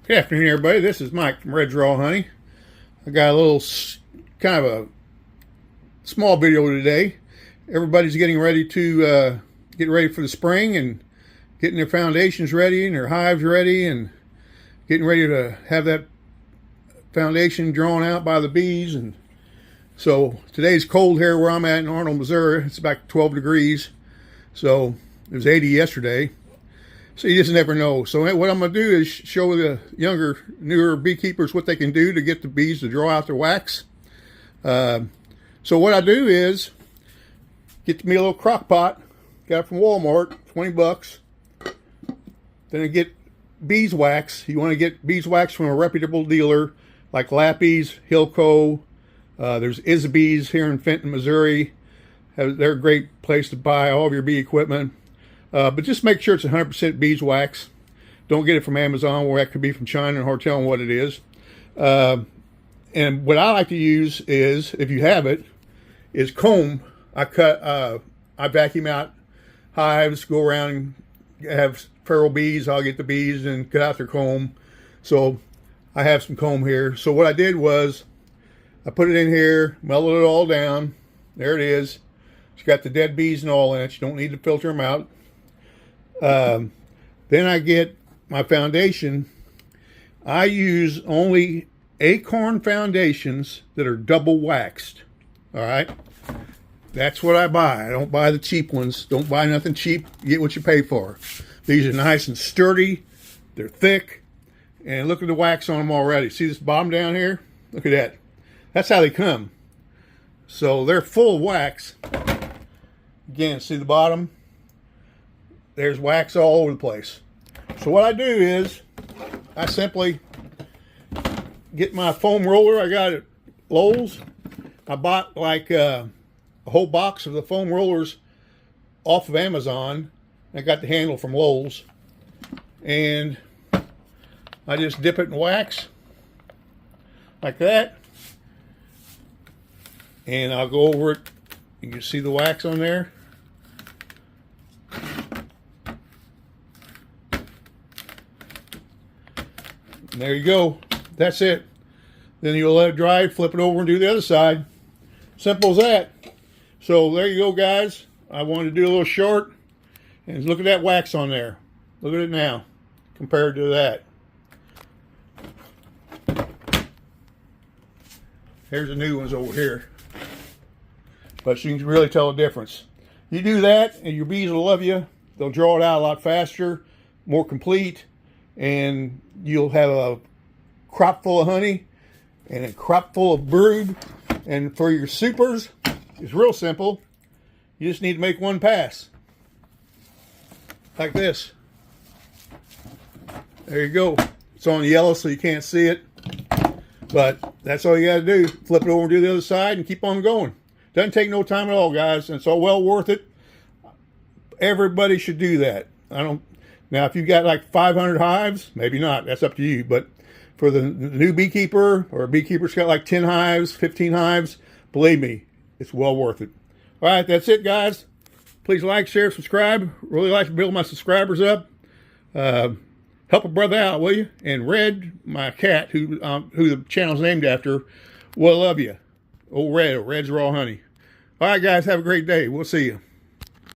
Good afternoon, everybody. This is Mike from Red's Raw Honey. I got a little kind of a small video today. Everybody's getting ready to get ready for the spring and getting their foundations ready and their hives ready and getting ready to have that foundation drawn out by the bees. And so today's cold here where I'm at in Arnold, Missouri. It's about 12 degrees. So it was 80 yesterday. So you just never know. So what I'm going to do is show the younger, newer beekeepers what they can do to get the bees to draw out their wax. So what I do is get me a little crock pot, got it from Walmart, 20 bucks. Then I get beeswax. You want to get beeswax from a reputable dealer like Lappy's, Hilco. There's Isabees here in Fenton, Missouri. They're a great place to buy all of your bee equipment. But just make sure it's 100% beeswax. Don't get it from Amazon, where that could be from China and hard telling what it is. And what I like to use is, if you have it, is comb. I vacuum out hives, go around and have feral bees. I'll get the bees and cut out their comb. So I have some comb here. So what I did was I put it in here, mellowed it all down. There it is. It's got the dead bees and all in it. You don't need to filter them out. Then I get my foundation. I use only Acorn foundations that are double waxed. All right. That's what I buy. I don't buy the cheap ones. Don't buy nothing cheap. You get what you pay for. These are nice and sturdy. They're thick. And look at the wax on them already. See this bottom down here? Look at that. That's how they come. So they're full of wax. Again, see the bottom? There's wax all over the place. So what I do is I simply get my foam roller. I got it at Lowe's. I bought like a whole box of the foam rollers off of Amazon. I got the handle from Lowe's. And I just dip it in wax like that. And I'll go over it. You can see the wax on there. And there you go. That's it. Then you'll let it dry, flip it over and do the other side. Simple as that. So there you go, guys. I wanted to do a little short. And look at that wax on there. Look at it now compared to that. Here's the new ones over here. But you can really tell the difference. You do that and your bees will love you. They'll draw it out a lot faster, more complete. And you'll have a crop full of honey and a crop full of brood. And for your supers, it's real simple. You just need to make one pass. Like this. There you go. It's on yellow so you can't see it. But that's all you got to do. Flip it over and do the other side and keep on going. Doesn't take no time at all, guys. And it's all well worth it. Everybody should do that. Now, if you've got like 500 hives, maybe not. That's up to you. But for the new beekeeper or a beekeeper who's got like 10 hives, 15 hives, believe me, it's well worth it. All right, that's it, guys. Please like, share, subscribe. Really like to build my subscribers up. Help a brother out, will you? And Red, my cat, who the channel's named after, will love you. Old Red, Red's Raw Honey. All right, guys, have a great day. We'll see you.